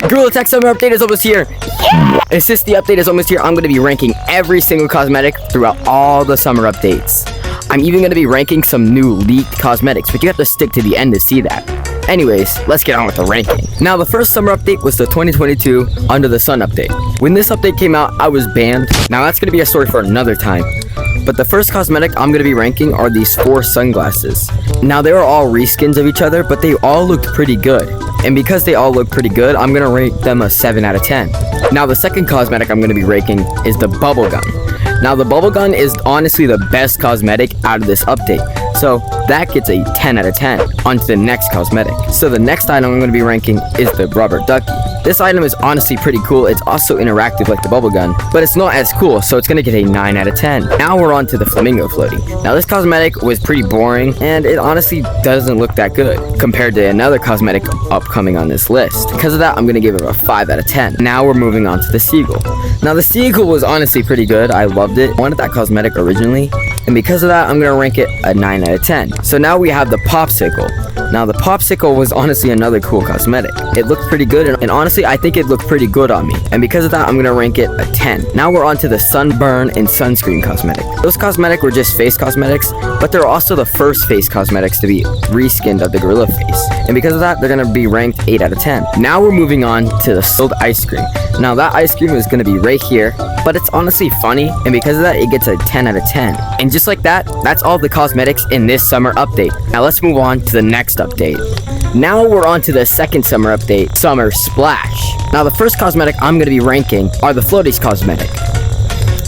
Gorilla Tech Summer Update is almost here. Yeah! And since the update is almost here, I'm going to be ranking every single cosmetic throughout all the summer updates. I'm even going to be ranking some new leaked cosmetics, but you have to stick to the end to see that. Anyways, let's get on with the ranking. Now, the first summer update was the 2022 Under the Sun update. When this update came out, I was banned. Now, that's going to be a story for another time. But the first cosmetic I'm going to be ranking are these 4 sunglasses. Now, they were all reskins of each other, but they all looked pretty good. And because they all look pretty good, I'm going to rate them a 7 out of 10. Now, the second cosmetic I'm going to be ranking is the bubble gun. Now, the bubble gun is honestly the best cosmetic out of this update. So that gets a 10 out of 10. On to the next cosmetic. So the next item I'm going to be ranking is the rubber ducky. This item is honestly pretty cool. It's also interactive like the bubble gun, but it's not as cool, so it's going to get a 9 out of 10. Now we're on to the flamingo floaty. Now this cosmetic was pretty boring, and it honestly doesn't look that good compared to another cosmetic upcoming on this list. Because of that, I'm going to give it a 5 out of 10. Now we're moving on to the seagull. Now the seagull was honestly pretty good. I loved it. I wanted that cosmetic originally, and because of that, I'm going to rank it a 9 out of 10. So now we have the popsicle. Now the popsicle was honestly another cool cosmetic. It looked pretty good, and honestly I think it looked pretty good on me, and because of that I'm gonna rank it a 10. Now we're on to the sunburn and sunscreen cosmetic. Those cosmetic were just face cosmetics, but they're also the first face cosmetics to be reskinned of the gorilla face, and because of that they're gonna be ranked 8 out of 10. Now we're moving on to the sold ice cream. Now that ice cream is gonna be right here, but it's honestly funny, and because of that it gets a 10 out of 10. And just like that, that's all the cosmetics in this summer update. Now let's move on to the next update. Now we're on to the second summer update, Summer Splash. Now the first cosmetic I'm going to be ranking are the Floaties cosmetic.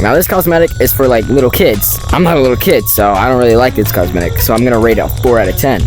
Now this cosmetic is for like little kids. I'm not a little kid, so I don't really like this cosmetic, so I'm going to rate it a 4 out of 10.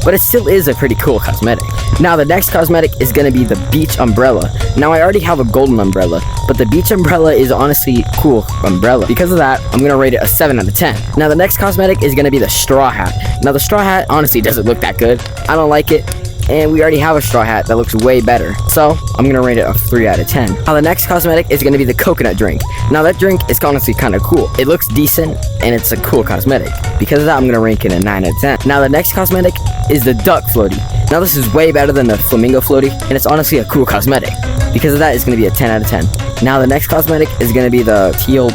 But it still is a pretty cool cosmetic. Now the next cosmetic is going to be the beach umbrella. Now I already have a golden umbrella, but the beach umbrella is honestly a cool umbrella. Because of that, I'm going to rate it a 7 out of 10. Now the next cosmetic is going to be the straw hat. Now the straw hat honestly doesn't look that good. I don't like it. And we already have a straw hat that looks way better. So I'm going to rate it a 3 out of 10. Now the next cosmetic is going to be the coconut drink. Now that drink is honestly kind of cool. It looks decent and it's a cool cosmetic. Because of that, I'm going to rank it a 9 out of 10. Now the next cosmetic is the duck floaty. Now this is way better than the flamingo floaty, and it's honestly a cool cosmetic. Because of that, it's going to be a 10 out of 10. Now the next cosmetic is going to be the teal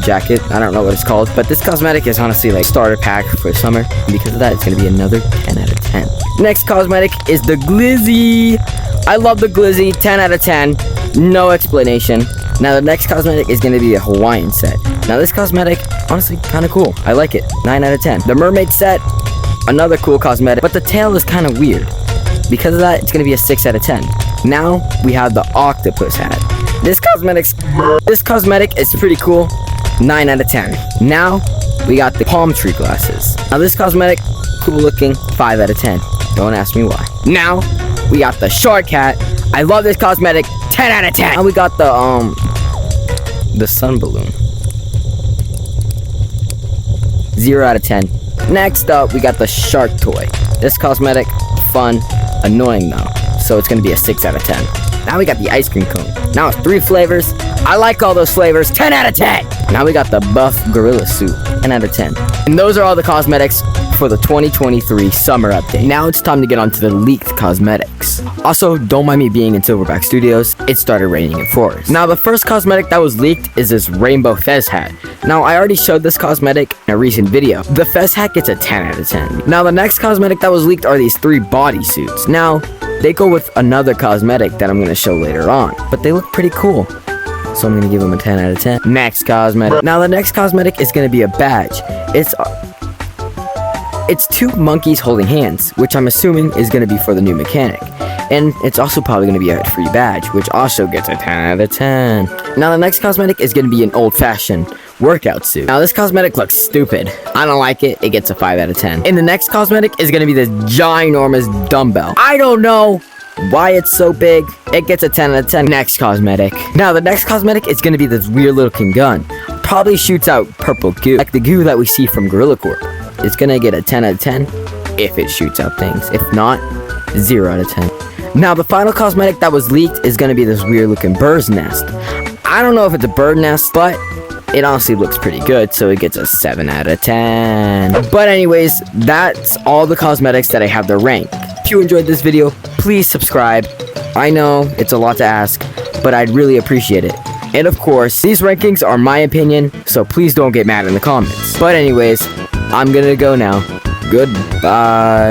jacket. I don't know what it's called, but this cosmetic is honestly like starter pack for summer, and because of that, it's going to be another 10 out of 10. Next cosmetic is the glizzy. I love the glizzy. 10 out of 10. No explanation. Now the next cosmetic is going to be a Hawaiian set. Now this cosmetic, honestly, kind of cool. I like it. 9 out of 10. The mermaid set, another cool cosmetic, but the tail is kind of weird. Because of that, it's going to be a 6 out of 10. Now we have the octopus hat. This cosmetic is pretty cool. 9 out of 10. Now we got the palm tree glasses. Now this cosmetic, cool looking. 5 out of 10. Don't ask me why. Now we got the shark hat. I love this cosmetic. 10 out of 10. Now we got the sun balloon. 0 out of 10. Next up, we got the shark toy. This cosmetic, fun, annoying though, so it's gonna be a 6 out of 10. Now we got the ice cream cone. Now it's 3 flavors. I like all those flavors. 10 out of 10. Now we got the buff gorilla suit. 10 out of 10. And those are all the cosmetics for the 2023 summer update. Now it's time to get on to the leaked cosmetics. Also, don't mind me being in Silverback Studios. It started raining in Forest. Now the first cosmetic that was leaked is this rainbow fez hat. Now I already showed this cosmetic in a recent video. The fez hat gets a 10 out of 10. Now the next cosmetic that was leaked are these 3 bodysuits. Now they go with another cosmetic that I'm going to show later on, but they look pretty cool. So I'm going to give them a 10 out of 10. Next cosmetic. Now the next cosmetic is going to be a badge. It's 2 monkeys holding hands, which I'm assuming is going to be for the new mechanic. And it's also probably going to be a free badge, which also gets a 10 out of 10. Now the next cosmetic is going to be an old-fashioned workout suit. Now this cosmetic looks stupid. I don't like it. It gets a 5 out of 10. And the next cosmetic is going to be this ginormous dumbbell. I don't know why it's so big. It gets a 10 out of 10. Next cosmetic. Now the next cosmetic is going to be this weird looking gun. Probably shoots out purple goo, like the goo that we see from Gorilla Corp. It's going to get a 10 out of 10 if it shoots out things. If not, 0 out of 10. Now the final cosmetic that was leaked is going to be this weird looking bird's nest. I don't know if it's a bird nest, but it honestly looks pretty good, so it gets a 7 out of 10. But anyways, that's all the cosmetics that I have to rank. If you enjoyed this video, please subscribe I know, it's a lot to ask, but I'd really appreciate it. And of course, these rankings are my opinion, so please don't get mad in the comments. But anyways, I'm gonna go now. Goodbye.